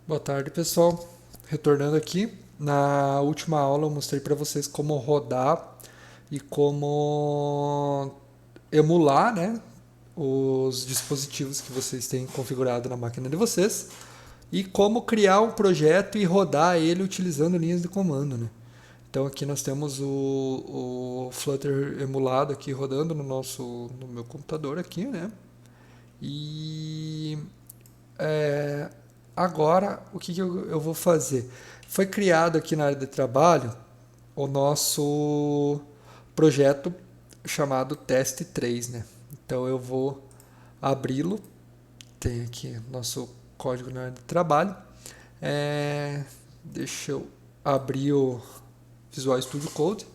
Boa tarde, pessoal. Retornando aqui, na última aula eu mostrei para vocês como rodar e como emular, né, os dispositivos que vocês têm configurado na máquina de vocês e como criar um projeto e rodar ele utilizando linhas de comando, né? Então aqui nós temos o Flutter emulado aqui rodando no meu computador aqui, né? E é, agora, o que eu vou fazer? Foi criado aqui na área de trabalho o nosso projeto chamado Teste 3, né? Então eu vou abri-lo. Tem aqui nosso código na área de trabalho. Deixa eu abrir o Visual Studio Code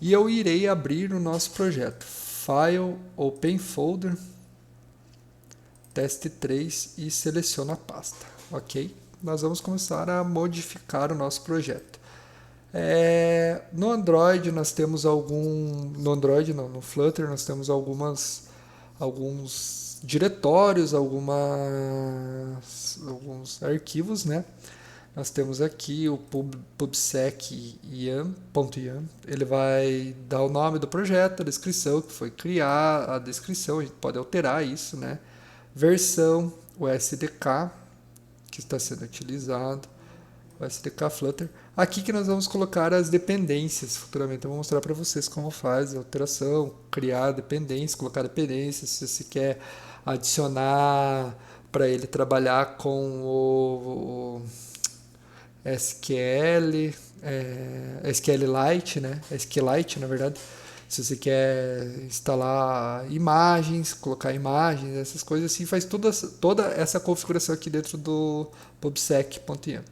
e eu irei abrir o nosso projeto. File, Open Folder, teste 3 e seleciona a pasta. Ok? Nós vamos começar a modificar o nosso projeto. No Android nós temos no Android não, no Flutter nós temos alguns diretórios, alguns arquivos, né? Nós temos aqui o pubsec.yam, ele vai dar o nome do projeto, a descrição que foi criar, a descrição, a gente pode alterar isso, né? Versão, o SDK que está sendo utilizado, o SDK Flutter. Aqui que nós vamos colocar as dependências. Futuramente eu vou mostrar para vocês como faz a alteração, criar dependências, colocar dependências, se você quer adicionar para ele trabalhar com o SQL, SQLite, né? SQLite, na verdade. Se você quer instalar imagens, colocar imagens, essas coisas assim, faz toda essa configuração aqui dentro do pubsec.yam.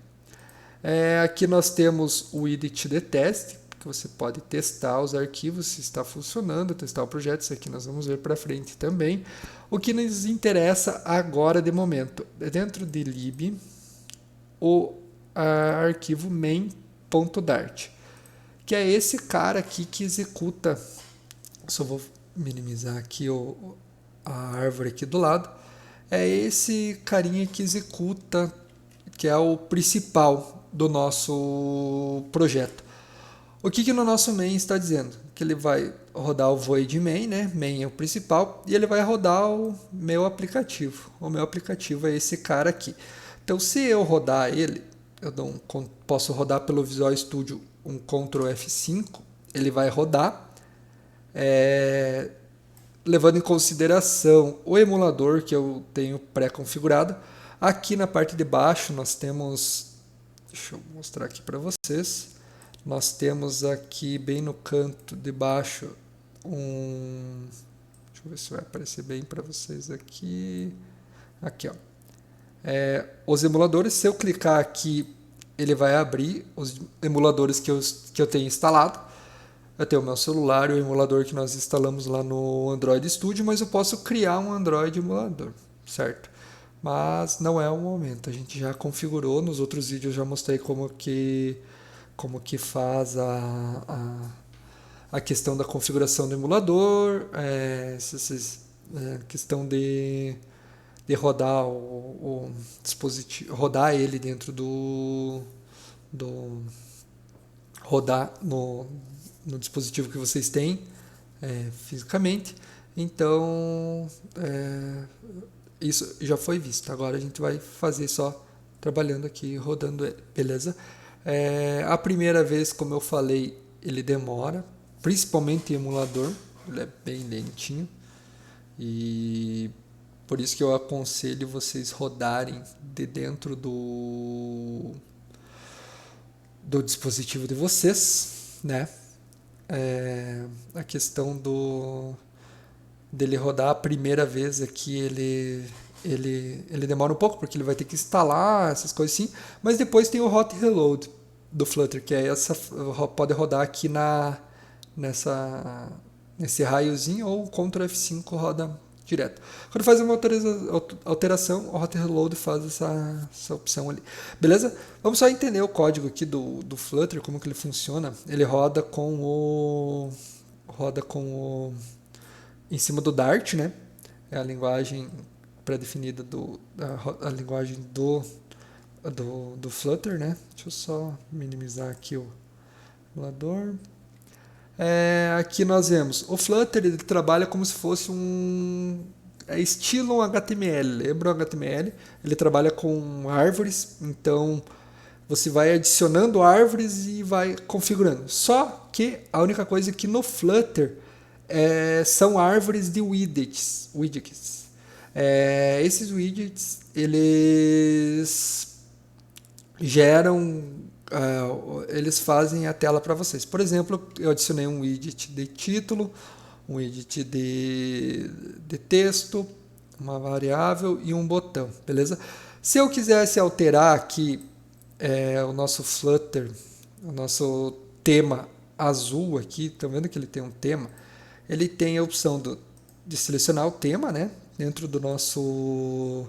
Aqui nós temos o edit de teste, que você pode testar os arquivos se está funcionando, testar o projeto, isso aqui nós vamos ver para frente também. O que nos interessa agora de momento é dentro de lib o arquivo main.dart, que é esse cara aqui que executa. Só vou minimizar aqui a árvore aqui do lado. É esse carinha que executa, que é o principal do nosso projeto. O que no nosso main está dizendo? Que ele vai rodar o void main, né? Main é o principal, e ele vai rodar o meu aplicativo. O meu aplicativo é esse cara aqui. Então, se eu rodar ele, posso rodar pelo Visual Studio um Ctrl F5, ele vai rodar, levando em consideração o emulador que eu tenho pré-configurado. Aqui na parte de baixo nós temos, deixa eu mostrar aqui para vocês, nós temos aqui bem no canto de baixo deixa eu ver se vai aparecer bem para vocês aqui ó, os emuladores. Se eu clicar aqui, ele vai abrir os emuladores que eu tenho instalado. Eu tenho o meu celular e o emulador que nós instalamos lá no Android Studio, mas eu posso criar um Android emulador, certo? Mas não é o momento, a gente já configurou, nos outros vídeos eu já mostrei como que faz a questão da configuração do emulador, questão de rodar o dispositivo, rodar ele dentro do rodar no dispositivo que vocês têm fisicamente. Então, isso já foi visto. Agora a gente vai fazer só trabalhando aqui, rodando ele, beleza? A primeira vez, como eu falei, ele demora, principalmente em emulador, ele é bem lentinho. E por isso que eu aconselho vocês rodarem de dentro do dispositivo de vocês, né? A questão dele rodar a primeira vez aqui, ele demora um pouco, porque ele vai ter que instalar essas coisas assim, mas depois tem o hot reload do Flutter, que é pode rodar aqui nesse raiozinho, ou o Ctrl F5 roda direto. Quando faz uma alteração, o hot reload faz essa opção ali. Beleza? Vamos só entender o código aqui do Flutter, como que ele funciona. Ele roda em cima do Dart, né? É a linguagem pré-definida a linguagem do Flutter, né? Deixa eu só minimizar aqui o emulador. Aqui nós vemos, o Flutter ele trabalha como se fosse estilo um HTML, lembra o HTML? Ele trabalha com árvores, então você vai adicionando árvores e vai configurando. Só que a única coisa é que no Flutter são árvores de widgets. Esses widgets eles geram, eles fazem a tela para vocês. Por exemplo, eu adicionei um widget de título, um widget de texto, uma variável e um botão, beleza? Se eu quisesse alterar aqui o nosso Flutter, o nosso tema azul aqui, estão vendo que ele tem um tema? Ele tem a opção de selecionar o tema, né? Dentro do nosso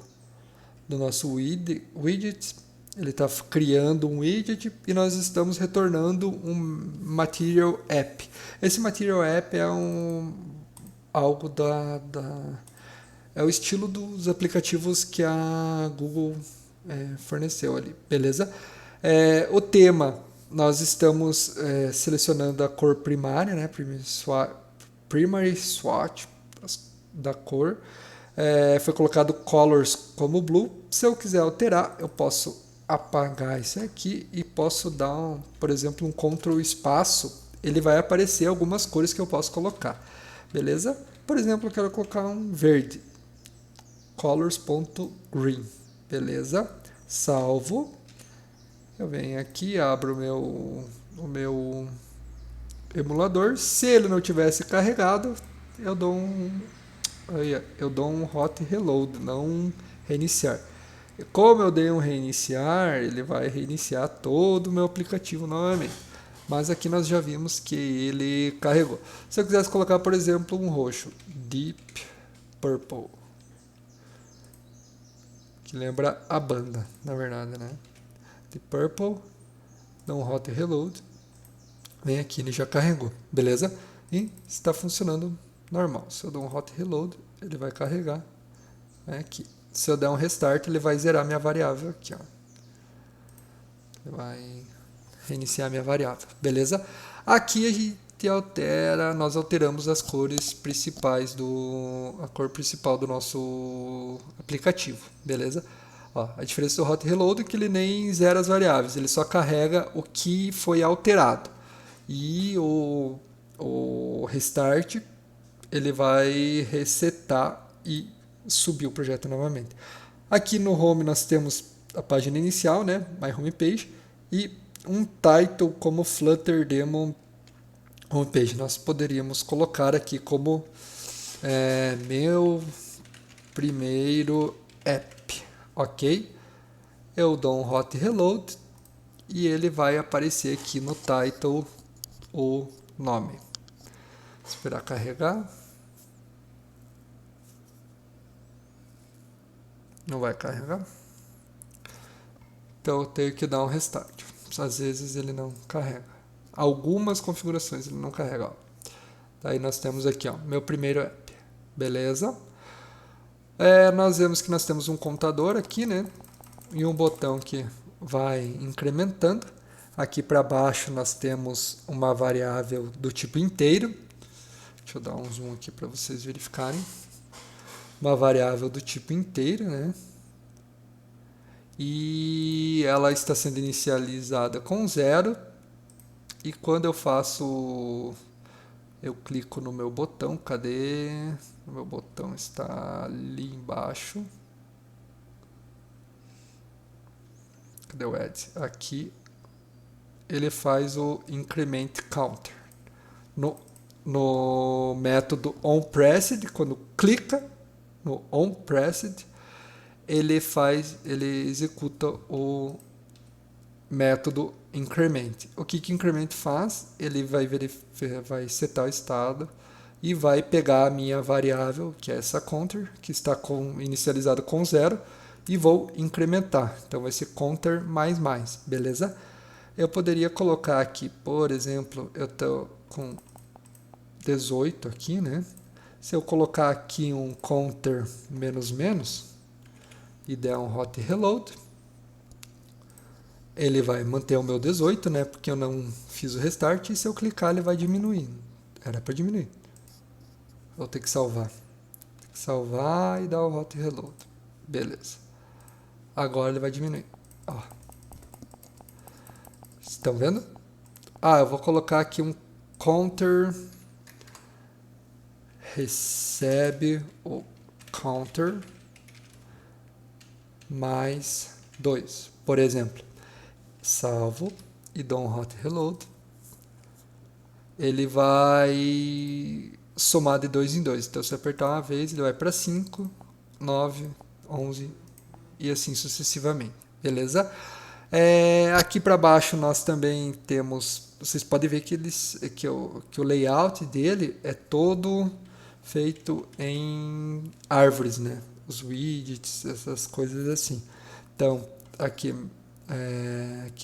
widget. Ele está criando um widget e nós estamos retornando um Material App. Esse Material App é algo é o estilo dos aplicativos que a Google forneceu ali, beleza? O tema, nós estamos selecionando a cor primária, né? Primary swatch da cor. Foi colocado colors como blue. Se eu quiser alterar, eu posso apagar isso aqui e posso dar, por exemplo, um Ctrl espaço. Ele vai aparecer algumas cores que eu posso colocar, beleza? Por exemplo, eu quero colocar um verde, colors.green, beleza? Salvo. Eu venho aqui, abro o meu emulador. Se ele não tivesse carregado, eu dou um hot reload, não um reiniciar. Como eu dei um reiniciar, ele vai reiniciar todo o meu aplicativo novamente. Mas aqui nós já vimos que ele carregou. Se eu quisesse colocar, por exemplo, um roxo, Deep Purple, que lembra a banda, na verdade, né? Deep Purple, dá um hot reload, vem aqui, ele já carregou, beleza? E está funcionando normal. Se eu dou um hot reload, ele vai carregar aqui. Se eu der um restart, ele vai zerar minha variável aqui, ó. Ele vai reiniciar minha variável, beleza? Aqui a gente nós alteramos as cores principais a cor principal do nosso aplicativo, beleza? Ó, a diferença do hot reload é que ele nem zera as variáveis, ele só carrega o que foi alterado. E o restart, ele vai resetar e subir o projeto novamente. Aqui no home nós temos a página inicial, né, My Homepage, e um title como Flutter Demo Homepage. Nós poderíamos colocar aqui como meu primeiro app, ok? Eu dou um hot reload e ele vai aparecer aqui no title o nome. Esperar carregar. Não vai carregar. Então eu tenho que dar um restart. Às vezes ele não carrega. Algumas configurações ele não carrega. Ó. Daí nós temos aqui, ó, meu primeiro app. Beleza? Nós vemos que nós temos um contador aqui, né? E um botão que vai incrementando. Aqui para baixo nós temos uma variável do tipo inteiro. Deixa eu dar um zoom aqui para vocês verificarem. Uma variável do tipo inteiro, né? E ela está sendo inicializada com 0. E quando eu clico no meu botão, cadê? O meu botão está ali embaixo. Cadê o add? Aqui ele faz o increment counter. No método onPressed, quando clica no onPressed, ele executa o método increment. O que increment faz? Ele vai setar o estado e vai pegar a minha variável, que é essa counter, que está inicializada com 0, e vou incrementar. Então vai ser counter mais mais, beleza? Eu poderia colocar aqui, por exemplo, eu estou com 18 aqui, né? Se eu colocar aqui um counter menos menos e der um hot reload, ele vai manter o meu 18, né? Porque eu não fiz o restart, e se eu clicar ele vai diminuir. Era para diminuir. Vou ter que salvar. Tem que salvar e dar o hot reload. Beleza. Agora ele vai diminuir. Ó. Estão vendo? Ah, eu vou colocar aqui um counter. Recebe o counter mais 2. Por exemplo, salvo e dou um hot reload. Ele vai somar de 2 em 2. Então, se apertar uma vez, ele vai para 5, 9, 11 e assim sucessivamente. Beleza? Aqui para baixo nós também temos... Vocês podem ver que o layout dele é todo feito em árvores, né? Os widgets, essas coisas assim. Então, aqui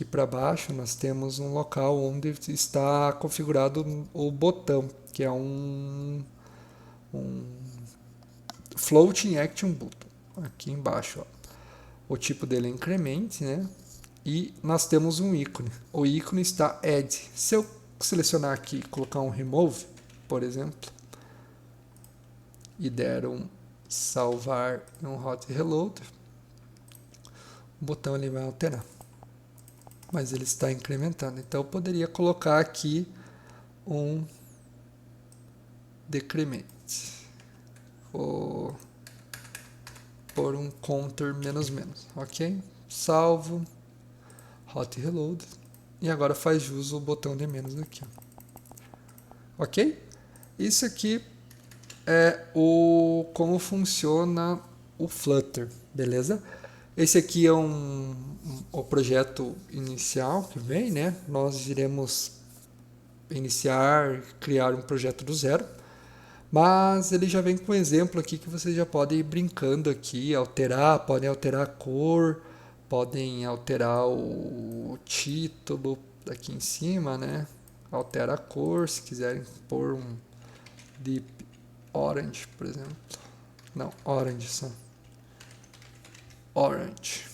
para baixo nós temos um local onde está configurado o botão, que é um Floating Action Button. Aqui embaixo, ó. O tipo dele é Increment, né? E nós temos um ícone. O ícone está Add. Se eu selecionar aqui e colocar um Remove, por exemplo, e der um salvar e um hot reload, o botão ele vai alterar. Mas ele está incrementando. Então eu poderia colocar aqui um decrement. Vou por um counter menos menos, ok? Salvo, hot reload, e agora faz jus o botão de menos aqui, ok? Isso aqui é como funciona o Flutter, beleza? Esse aqui é o projeto inicial que vem, né? Nós iremos criar um projeto do zero, mas ele já vem com um exemplo aqui que vocês já podem ir brincando aqui, podem alterar a cor, podem alterar o título aqui em cima, né? Altera a cor, se quiserem pôr um deep orange, por exemplo. Não, orange só. Orange.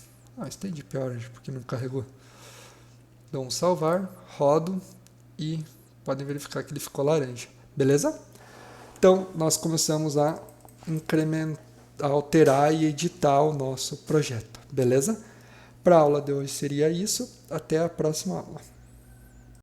Isso tem deep orange porque não carregou. Dou um salvar, rodo e podem verificar que ele ficou laranja. Beleza? Então, nós começamos a incrementar, a alterar e editar o nosso projeto. Beleza? Para a aula de hoje seria isso. Até a próxima aula.